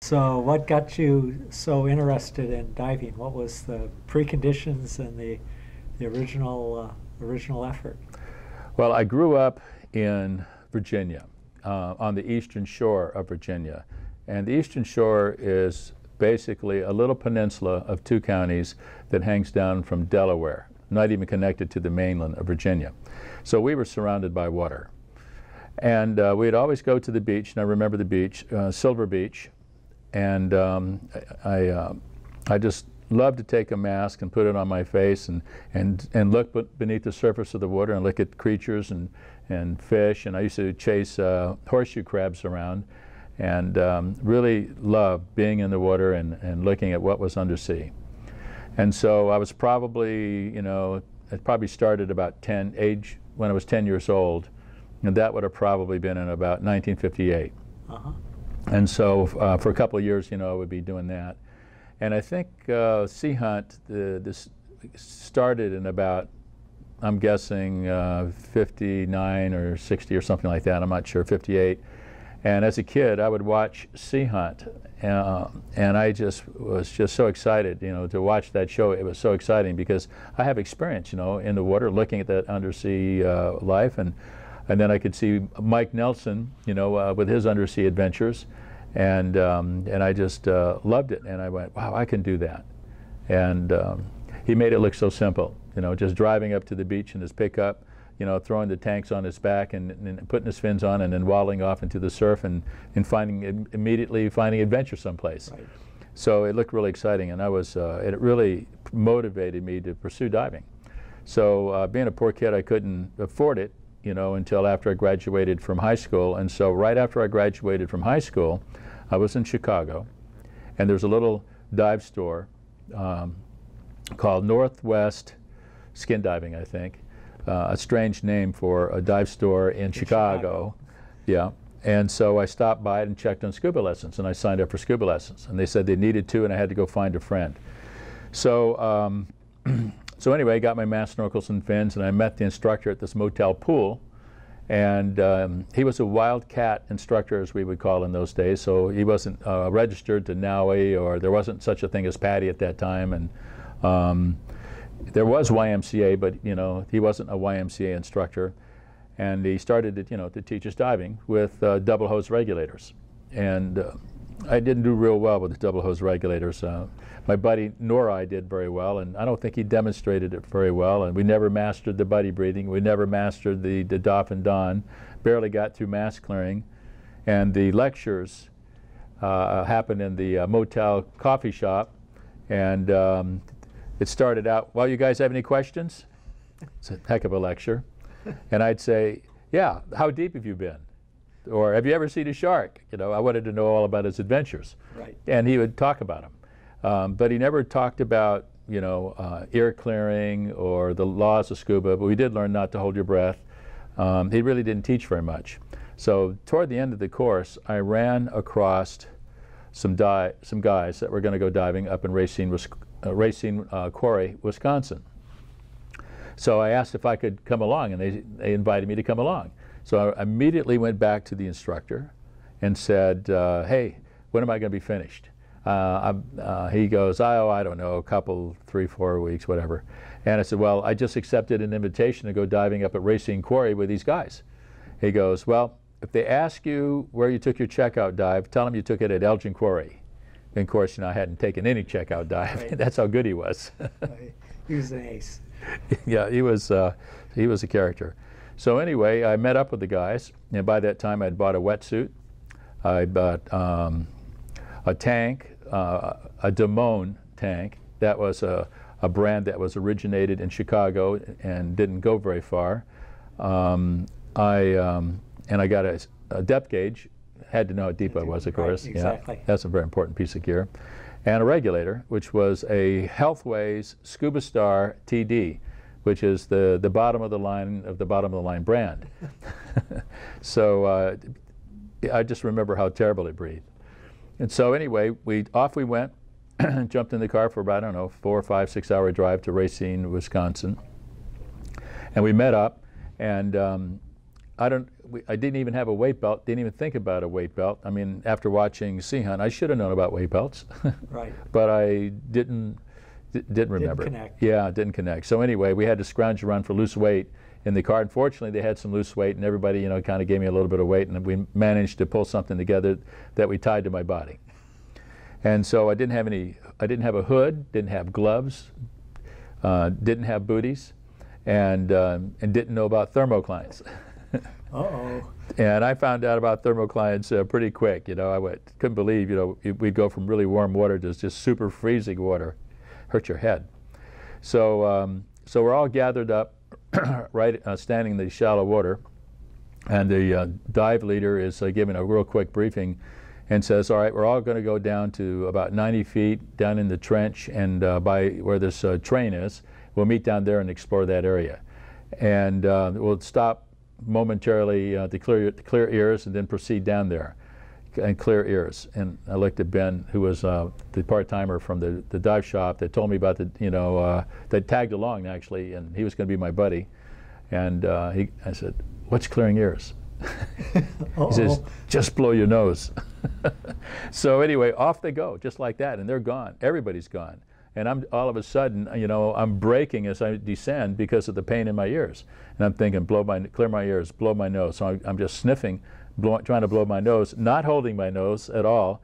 So what got you so interested in diving? What was the preconditions and the original effort? Well, I grew up in Virginia, on the eastern shore of Virginia. And the eastern shore is basically a little peninsula of 2 counties that hangs down from Delaware, not even connected to the mainland of Virginia. So we were surrounded by water. And we'd always go to the beach, and I remember the beach, Silver Beach, and I just loved to take a mask and put it on my face and look beneath the surface of the water and look at creatures and fish. And I used to chase horseshoe crabs around, and really loved being in the water and looking at what was undersea. And so I was probably, you know, it probably started about when I was 10 years old, and that would have probably been in about 1958. Uh-huh. And so for a couple of years, you know, I would be doing that. And I think Sea Hunt, this started in about, I'm guessing 59 or 60 or something like that, I'm not sure, 58. And as a kid, I would watch Sea Hunt, and I was just so excited, you know, to watch that show. It was so exciting because I have experience, you know, in the water, looking at that undersea life, and then I could see Mike Nelson, you know, with his undersea adventures, and I just loved it, and I went, wow, I can do that. And he made it look so simple, you know, just driving up to the beach in his pickup, you know, throwing the tanks on his back and putting his fins on and then waddling off into the surf and immediately finding adventure someplace. Right. So it looked really exciting, and it really motivated me to pursue diving. So being a poor kid, I couldn't afford it, you know, until after I graduated from high school. And so right after I graduated from high school, I was in Chicago, and there's a little dive store called Northwest Skin Diving, I think. A strange name for a dive store in Chicago. Yeah. And so I stopped by it and checked on scuba lessons, and I signed up for scuba lessons. And they said they needed 2, and I had to go find a friend. So, so anyway, I got my mask, snorkels, and fins, and I met the instructor at this motel pool. And he was a wildcat instructor, as we would call in those days. So he wasn't registered to NWDHA, or there wasn't such a thing as PADI at that time. And there was YMCA, but you know, he wasn't a YMCA instructor, and he started to, you know, to teach us diving with double hose regulators. And I didn't do real well with the double hose regulators. My buddy Nori did very well, and I don't think he demonstrated it very well. And we never mastered the buddy breathing. We never mastered the Dolphin Don. Barely got through mask clearing, and the lectures happened in the motel coffee shop, and it started out, well, you guys have any questions? It's a heck of a lecture. And I'd say, yeah, how deep have you been? Or have you ever seen a shark? You know, I wanted to know all about his adventures. Right. And he would talk about them. But he never talked about, you know, ear clearing or the laws of scuba, but we did learn not to hold your breath. He really didn't teach very much. So toward the end of the course, I ran across some guys that were going to go diving up in Racine Quarry, Wisconsin. So I asked if I could come along, and they invited me to come along. So I immediately went back to the instructor and said, hey, when am I going to be finished? He goes, oh, I don't know, a couple, 3, 4 weeks, whatever. And I said, well, I just accepted an invitation to go diving up at Racine Quarry with these guys. He goes, well, if they ask you where you took your checkout dive, tell them you took it at Elgin Quarry. And of course, you know, I hadn't taken any checkout dive. Right. That's how good he was. He was an ace. Yeah, he was a character. So anyway, I met up with the guys, and by that time I'd bought a wetsuit. I bought a tank, a Damone tank. That was a brand that was originated in Chicago and didn't go very far. And I got a depth gauge. Had to know how deep I was, of course. Right, exactly. Yeah, that's a very important piece of gear. And a regulator, which was a Healthways Scuba Star TD, which is the bottom of the line of the bottom of the line brand. So I just remember how terrible it breathed. And so anyway, off we went, jumped in the car for about, I don't know, 4 or 5, 6 hour drive to Racine, Wisconsin. And we met up, and I didn't even have a weight belt, didn't even think about a weight belt. I mean, after watching Sea Hunt, I should have known about weight belts. Right. But I didn't remember. Didn't connect. Yeah, didn't connect. So anyway, we had to scrounge around for loose weight in the car. Unfortunately, they had some loose weight, and everybody, you know, kind of gave me a little bit of weight, and we managed to pull something together that we tied to my body. And so I didn't have a hood, didn't have gloves, didn't have booties, and didn't know about thermoclines. Uh-oh. And I found out about thermoclines pretty quick. You know, couldn't believe, you know, we'd go from really warm water to just super freezing water. Hurt your head. So so we're all gathered up, right, standing in the shallow water, and the dive leader is giving a real quick briefing and says, all right, we're all going to go down to about 90 feet down in the trench, and by where this train is, we'll meet down there and explore that area. And we'll stop momentarily to clear ears and then proceed down there and clear ears. And I looked at Ben, who was the part-timer from the dive shop that told me about that tagged along actually, and he was going to be my buddy. And I said, what's clearing ears? He says, just blow your nose. So anyway, off they go, just like that, and they're gone. Everybody's gone. And I'm all of a sudden, you know, I'm braking as I descend because of the pain in my ears. And I'm thinking, clear my ears, blow my nose. So I'm just sniffing, trying to blow my nose, not holding my nose at all,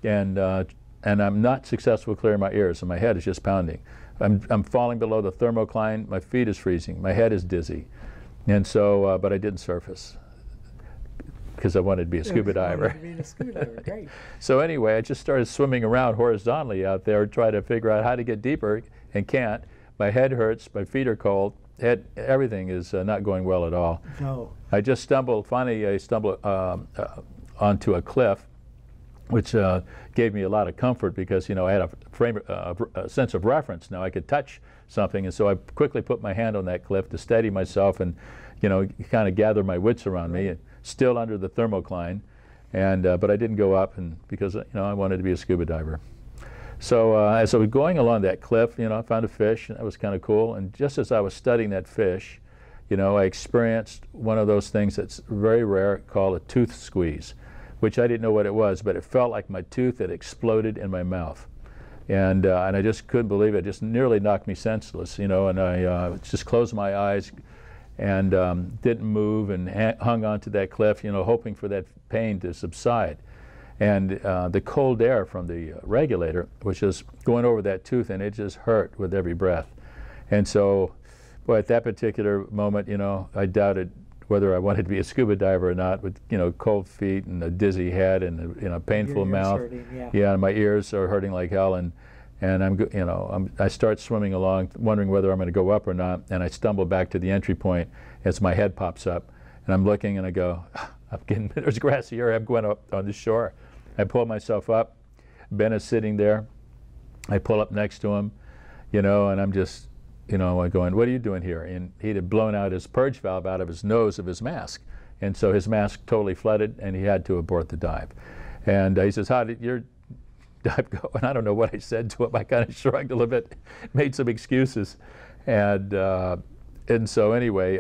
and I'm not successful clearing my ears, and my head is just pounding. I'm falling below the thermocline. My feet is freezing. My head is dizzy, and so, but I didn't surface because I wanted to be a scuba diver. Great. So anyway, I just started swimming around horizontally out there, trying to figure out how to get deeper, and can't. My head hurts, my feet are cold, everything is not going well at all. No. I just finally I stumbled onto a cliff, which gave me a lot of comfort because, you know, I had a sense of reference. Now I could touch something, and so I quickly put my hand on that cliff to steady myself and, you know, kind of gather my wits around me. Still under the thermocline, and but I didn't go up, and because, you know, I wanted to be a scuba diver. So as I was going along that cliff, you know, I found a fish, and that was kind of cool. And just as I was studying that fish, you know, I experienced one of those things that's very rare called a tooth squeeze, which I didn't know what it was, but it felt like my tooth had exploded in my mouth. And I just couldn't believe it. It just nearly knocked me senseless, you know, and I just closed my eyes and didn't move and hung onto that cliff, you know, hoping for that pain to subside. And the cold air from the regulator was just going over that tooth, and it just hurt with every breath. And so, boy, at that particular moment, you know, I doubted whether I wanted to be a scuba diver or not, with, you know, cold feet and a dizzy head and a, you know, painful mouth. Hurting, yeah, and my ears are hurting like hell, and I start swimming along, wondering whether I'm going to go up or not, and I stumble back to the entry point as my head pops up, and I'm looking and I go, there's grassy area, I'm going up on the shore. I pull myself up, Ben is sitting there, I pull up next to him, you know, and I'm just, you know, going, what are you doing here? And he had blown out his purge valve out of his nose of his mask, and so his mask totally flooded, and he had to abort the dive. And he says, how did your dive go? And I don't know what I said to him. I kind of shrugged a little bit, made some excuses, and so anyway,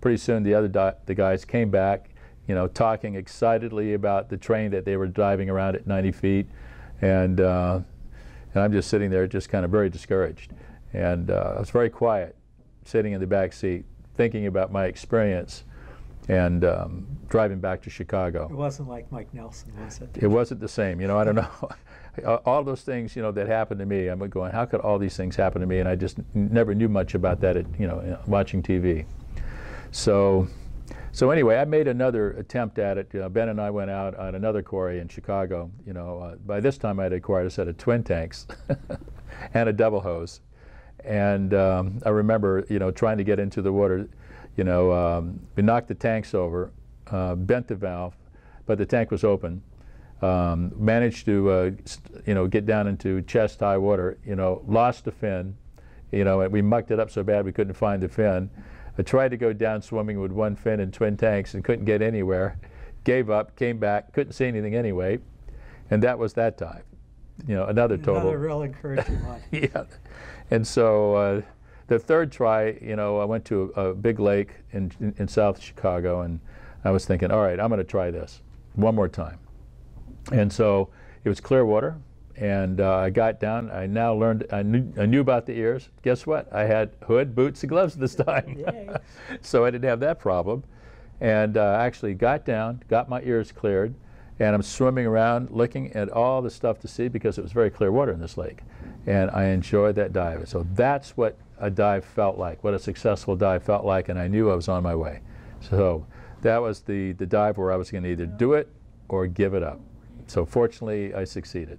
pretty soon the guys came back, you know, talking excitedly about the train that they were diving around at 90 feet, and I'm just sitting there, just kind of very discouraged, and I was very quiet, sitting in the back seat, thinking about my experience, and driving back to Chicago. It wasn't like Mike Nelson, was it? It wasn't the same, you know. I don't know. All those things, you know, that happened to me, I'm going, how could all these things happen to me? And I just never knew much about that, you know, watching TV. So anyway, I made another attempt at it. Ben and I went out on another quarry in Chicago. You know, by this time I had acquired a set of twin tanks and a double hose. And I remember, you know, trying to get into the water. You know, we knocked the tanks over, bent the valve, but the tank was open. Managed to, you know, get down into chest-high water, you know, lost the fin, you know, and we mucked it up so bad we couldn't find the fin. I tried to go down swimming with one fin and twin tanks and couldn't get anywhere. Gave up, came back, couldn't see anything anyway, and that was that time. You know, another real encouraging one. Yeah. And so the third try, you know, I went to a big lake in South Chicago, and I was thinking, all right, I'm going to try this one more time. And so it was clear water, and I got down. I now learned, I knew about the ears. Guess what? I had hood, boots, and gloves this time. So I didn't have that problem. And actually got down, got my ears cleared, and I'm swimming around looking at all the stuff to see, because it was very clear water in this lake. And I enjoyed that dive. So that's what a dive felt like, what a successful dive felt like, and I knew I was on my way. So that was the dive where I was going to either do it or give it up. So fortunately, I succeeded.